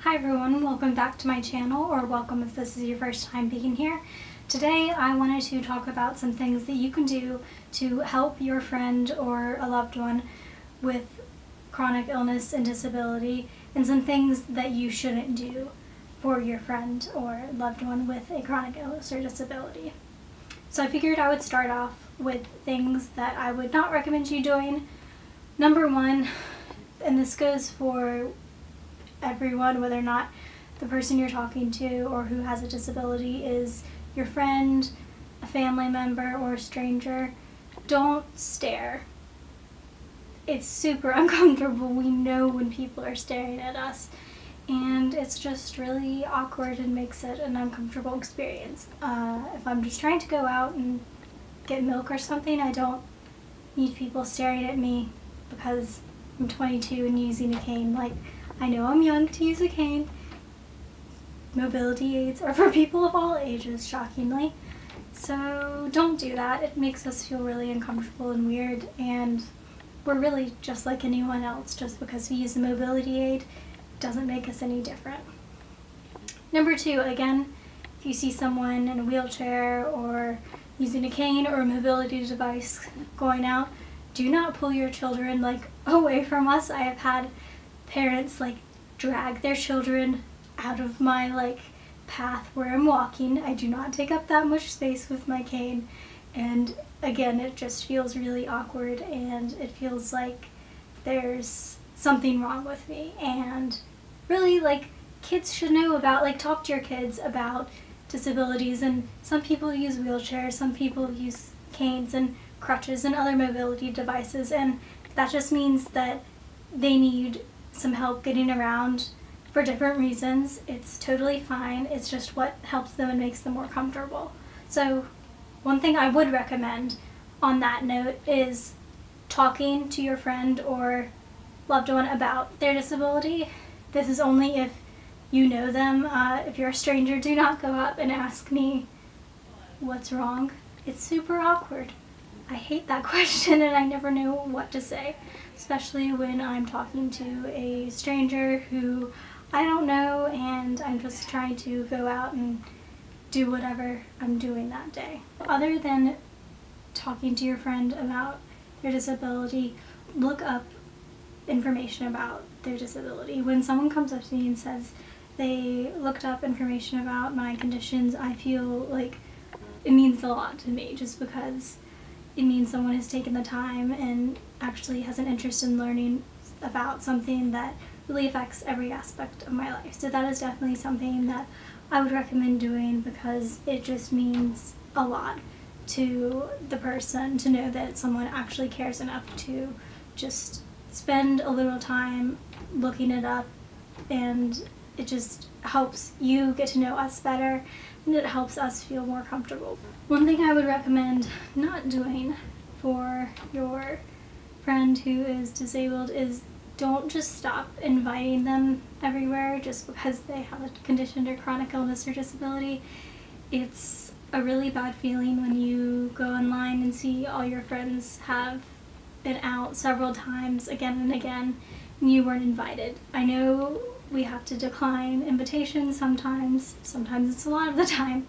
Hi everyone, welcome back to my channel, or welcome if this is your first time being here. Today I wanted to talk about some things that you can do to help your friend or a loved one with chronic illness and disability, and some things that you shouldn't do for your friend or loved one with a chronic illness or disability. So I figured I would start off with things that I would not recommend you doing. Number one, and this goes for everyone, whether or not the person you're talking to or who has a disability is your friend, a family member, or a stranger, don't stare. It's super uncomfortable. We know when people are staring at us, and it's just really awkward and makes it an uncomfortable experience. If I'm just trying to go out and get milk or something, I don't need people staring at me because I'm 22 and using a cane. Like, I know I'm young to use a cane. Mobility aids are for people of all ages, shockingly. So don't do that. It makes us feel really uncomfortable and weird, and we're really just like anyone else. Just because we use a mobility aid doesn't make us any different. Number two, again, if you see someone in a wheelchair or using a cane or a mobility device going out, do not pull your children away from us. I have had parents drag their children out of my path where I'm walking. I do not take up that much space with my cane, and again, it just feels really awkward, and it feels like there's something wrong with me. And really, kids should know about, talk to your kids about disabilities, and some people use wheelchairs, some people use canes and crutches and other mobility devices, and that just means that they need some help getting around for different reasons. It's totally fine. It's just what helps them and makes them more comfortable. So one thing I would recommend on that note is talking to your friend or loved one about their disability. This is only if you know them. If you're a stranger, do not go up and ask me what's wrong. It's super awkward. I hate that question, and I never know what to say, especially when I'm talking to a stranger who I don't know, and I'm just trying to go out and do whatever I'm doing that day. Other than talking to your friend about their disability, look up information about their disability. When someone comes up to me and says they looked up information about my conditions, I feel like it means a lot to me, just because it means someone has taken the time and actually has an interest in learning about something that really affects every aspect of my life. So that is definitely something that I would recommend doing, because it just means a lot to the person to know that someone actually cares enough to just spend a little time looking it up, and it just helps you get to know us better, and it helps us feel more comfortable. One thing I would recommend not doing for your friend who is disabled is don't just stop inviting them everywhere just because they have a condition or chronic illness or disability. It's a really bad feeling when you go online and see all your friends have been out several times again and again and you weren't invited. I know we have to decline invitations sometimes it's a lot of the time,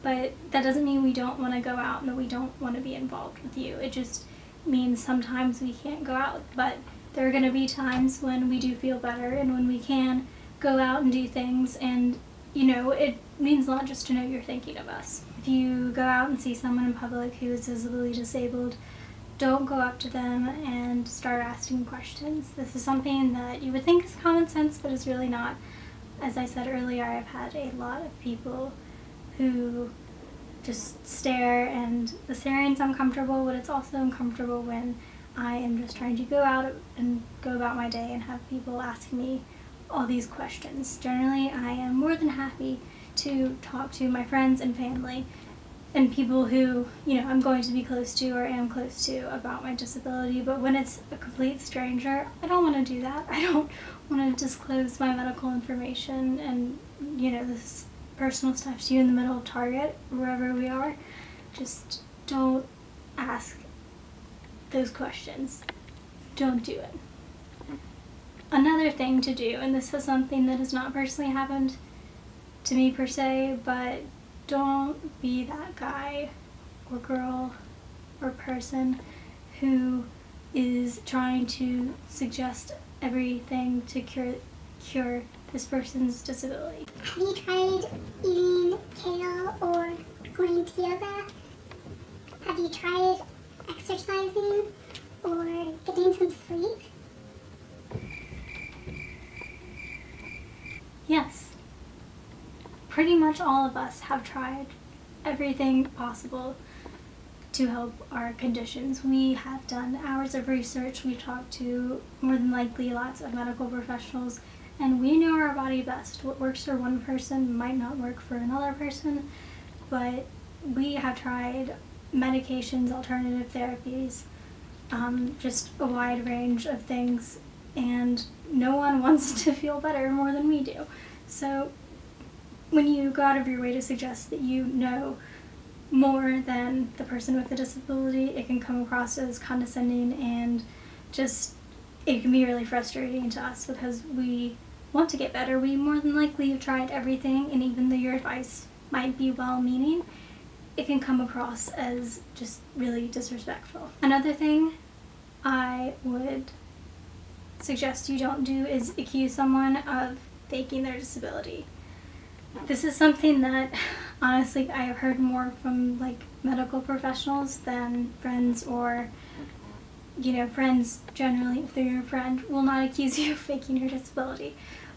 but that doesn't mean we don't want to go out and that we don't want to be involved with you. It just means sometimes we can't go out, but there are going to be times when we do feel better and when we can go out and do things, and it means a lot just to know you're thinking of us. If you go out and see someone in public who is visibly disabled, don't go up to them and start asking questions. This is something that you would think is common sense, but it's really not. As I said earlier, I've had a lot of people who just stare, and the staring's uncomfortable, but it's also uncomfortable when I am just trying to go out and go about my day and have people asking me all these questions. Generally, I am more than happy to talk to my friends and family and people who, I'm going to be close to or am close to about my disability, but when it's a complete stranger, I don't want to do that. I don't want to disclose my medical information and, this personal stuff to you in the middle of Target, wherever we are. Just don't ask those questions. Don't do it. Another thing to do, and this is something that has not personally happened to me per se, but don't be that guy or girl or person who is trying to suggest everything to cure this person's disability. Have you tried eating kale or going to yoga? Have you tried exercising or getting some sleep? Yes. Pretty much all of us have tried everything possible to help our conditions. We have done hours of research, we've talked to more than likely lots of medical professionals, and we know our body best. What works for one person might not work for another person, but we have tried medications, alternative therapies, just a wide range of things, and no one wants to feel better more than we do. So when you go out of your way to suggest that you know more than the person with the disability, it can come across as condescending, and just it can be really frustrating to us because we want to get better. We more than likely have tried everything, and even though your advice might be well-meaning, it can come across as just really disrespectful. Another thing I would suggest you don't do is accuse someone of faking their disability. This is something that honestly I have heard more from medical professionals than friends, or friends generally, if they're your friend, will not accuse you of faking your disability.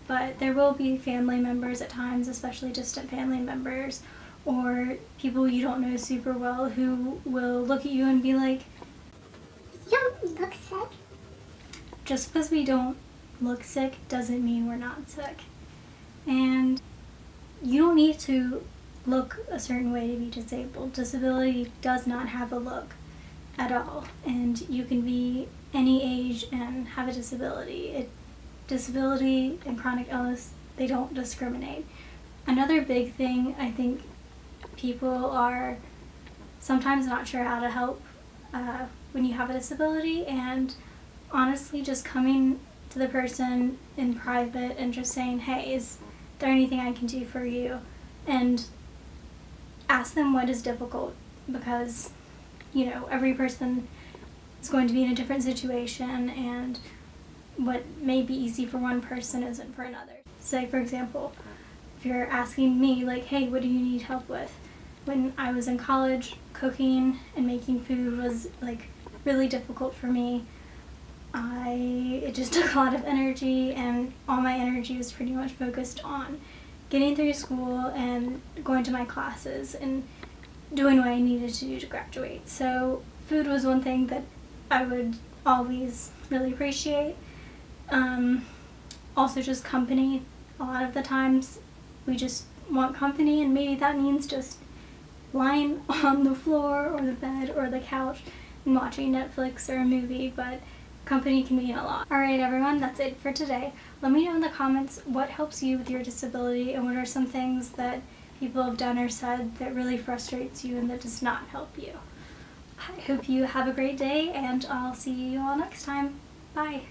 But there will be family members at times, especially distant family members or people you don't know super well, who will look at you and be like, "You don't look sick." Just because we don't look sick doesn't mean we're not sick. And you don't need to look a certain way to be disabled. Disability does not have a look at all, and you can be any age and have a disability. Disability and chronic illness, they don't discriminate. Another big thing, I think people are sometimes not sure how to help when you have a disability, and honestly just coming to the person in private and just saying, "Hey, is there anything I can do for you?" and ask them what is difficult, because every person is going to be in a different situation, and what may be easy for one person isn't for another. Say, for example, if you're asking me "Hey, what do you need help with?" When I was in college, cooking and making food was really difficult for me. It just took a lot of energy, and all my energy was pretty much focused on getting through school and going to my classes and doing what I needed to do to graduate. So food was one thing that I would always really appreciate. Also just company. A lot of the times we just want company, and maybe that means just lying on the floor or the bed or the couch and watching Netflix or a movie, but company can mean a lot. Alright everyone, that's it for today. Let me know in the comments what helps you with your disability, and what are some things that people have done or said that really frustrates you and that does not help you. I hope you have a great day, and I'll see you all next time. Bye!